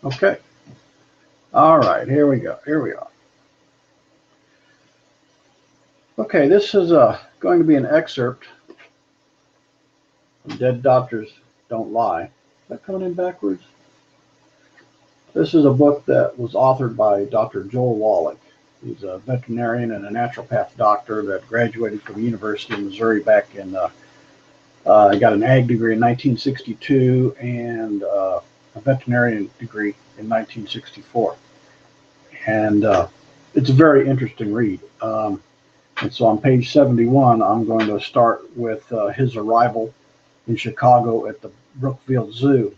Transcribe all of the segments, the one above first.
Okay. All right. Here we go. Here we are. Okay. This is going to be an excerpt from Dead Doctors Don't Lie. Is that coming in backwards? This is a book that was authored by Dr. Joel Wallach. He's a veterinarian and a naturopath doctor that graduated from the University of Missouri back in, he got an ag degree in 1962 and a veterinarian degree in 1964. And it's a very interesting read. And so on page 71, I'm going to start with his arrival in Chicago at the Brookfield Zoo.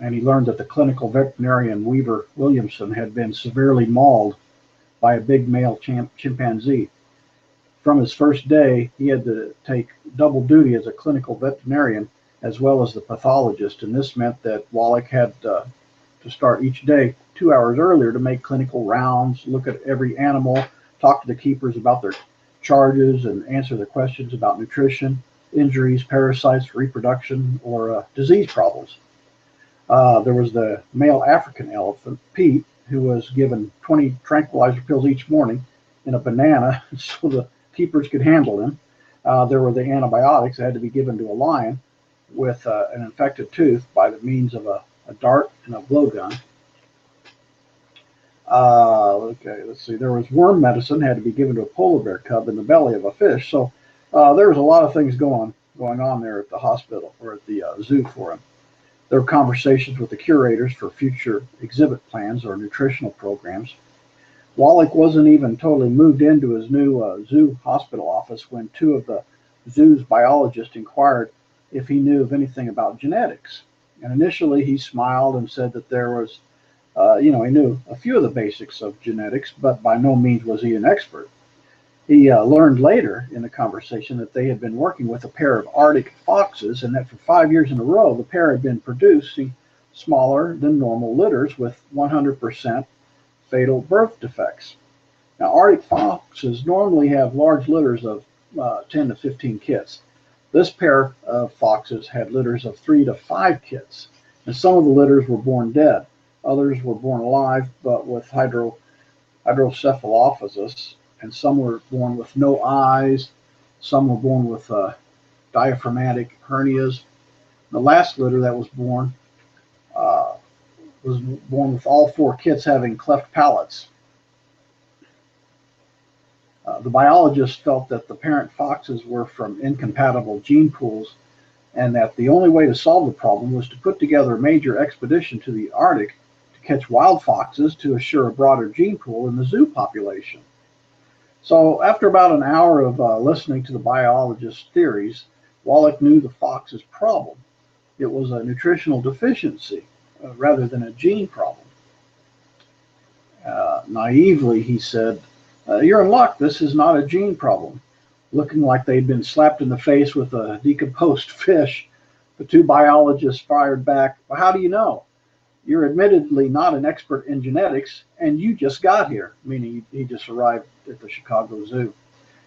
And he learned that the clinical veterinarian Weaver Williamson had been severely mauled by a big male chimpanzee. From his first day, he had to take double duty as a clinical veterinarian as well as the pathologist, and this meant that Wallach had to start each day 2 hours earlier to make clinical rounds, look at every animal, talk to the keepers about their charges, and answer their questions about nutrition, injuries, parasites, reproduction, or disease problems. There was the male African elephant, Pete, who was given 20 tranquilizer pills each morning in a banana so the keepers could handle him. There were the antibiotics that had to be given to a lion with an infected tooth by the means of a dart and a blowgun. Okay, let's see. There was worm medicine had to be given to a polar bear cub in the belly of a fish. So there was a lot of things going on there at the hospital or at the zoo for him. There were conversations with the curators for future exhibit plans or nutritional programs. Wallach wasn't even totally moved into his new zoo hospital office when two of the zoo's biologists inquired if he knew of anything about genetics. And initially he smiled and said that there was, he knew a few of the basics of genetics, but by no means was he an expert. He learned later in the conversation that they had been working with a pair of Arctic foxes and that for 5 years in a row, the pair had been producing smaller than normal litters with 100% fatal birth defects. Now, Arctic foxes normally have large litters of 10 to 15 kits. This pair of foxes had litters of 3 to 5 kits, and some of the litters were born dead. Others were born alive, but with hydrocephalophasis, and some were born with no eyes. Some were born with diaphragmatic hernias. The last litter that was born with all 4 kits having cleft palates. The biologists felt that the parent foxes were from incompatible gene pools and that the only way to solve the problem was to put together a major expedition to the Arctic to catch wild foxes to assure a broader gene pool in the zoo population. So after about an hour of listening to the biologist's theories, Wallach knew the fox's problem. It was a nutritional deficiency rather than a gene problem. Naively, he said, "You're in luck. This is not a gene problem." Looking like they'd been slapped in the face with a decomposed fish, the two biologists fired back, "Well, how do you know? You're admittedly not an expert in genetics, and you just got here," meaning he just arrived at the Chicago Zoo.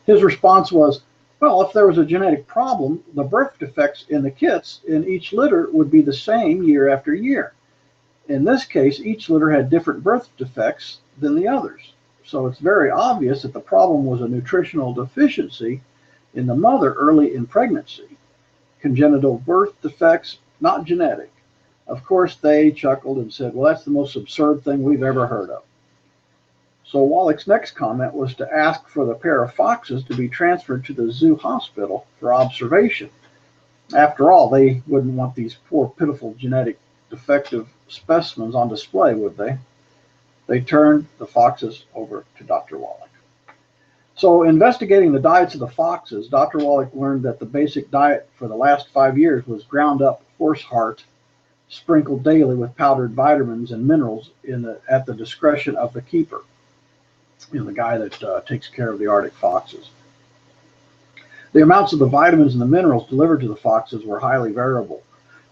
His response was, "Well, if there was a genetic problem, the birth defects in the kits in each litter would be the same year after year. In this case, each litter had different birth defects than the others. So it's very obvious that the problem was a nutritional deficiency in the mother early in pregnancy. Congenital birth defects, not genetic." Of course, they chuckled and said, "Well, that's the most absurd thing we've ever heard of." So Wallach's next comment was to ask for the pair of foxes to be transferred to the zoo hospital for observation. After all, they wouldn't want these poor, pitiful, genetic defective specimens on display, would they? They turned the foxes over to Dr. Wallach. So investigating the diets of the foxes, Dr. Wallach learned that the basic diet for the last 5 years was ground up horse heart, sprinkled daily with powdered vitamins and minerals at the discretion of the keeper, the guy that takes care of the Arctic foxes. The amounts of the vitamins and the minerals delivered to the foxes were highly variable.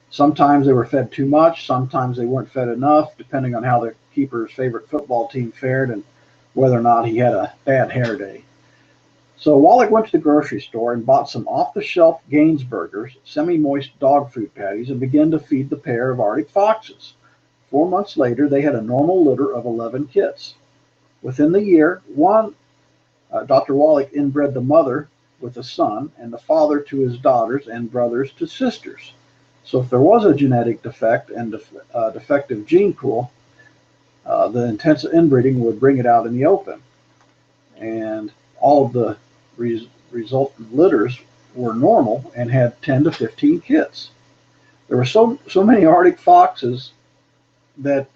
Sometimes they were fed too much, sometimes they weren't fed enough, depending on how the keeper's favorite football team fared and whether or not he had a bad hair day. So Wallach went to the grocery store and bought some off-the-shelf Gaines burgers, semi-moist dog food patties, and began to feed the pair of Arctic foxes. 4 months later, they had a normal litter of 11 kits. Within the year, Dr. Wallach inbred the mother with a son and the father to his daughters and brothers to sisters. So if there was a genetic defect and defective gene pool, the intensive inbreeding would bring it out in the open. And all of the resultant litters were normal and had 10 to 15 kits. There were so many Arctic foxes that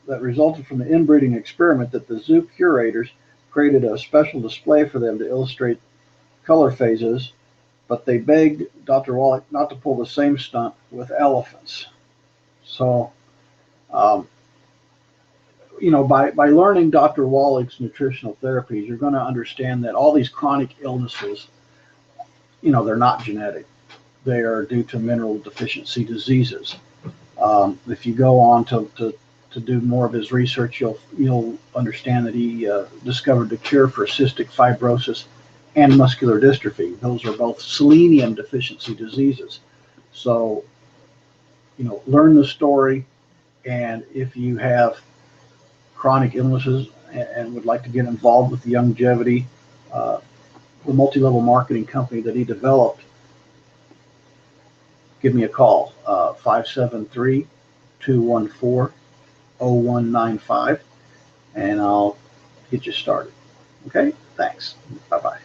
resulted from the inbreeding experiment that the zoo curators created a special display for them to illustrate color phases, but they begged Dr. Wallach not to pull the same stunt with elephants. So, um, by learning Dr. Wallach's nutritional therapies, you're going to understand that all these chronic illnesses, they're not genetic. They are due to mineral deficiency diseases. If you go on to do more of his research, you'll understand that he discovered the cure for cystic fibrosis and muscular dystrophy. Those are both selenium deficiency diseases. So, learn the story, and if you have chronic illnesses and would like to get involved with the longevity, the multi-level marketing company that he developed, give me a call, 573-214-0195, and I'll get you started. Okay, thanks. Bye-bye.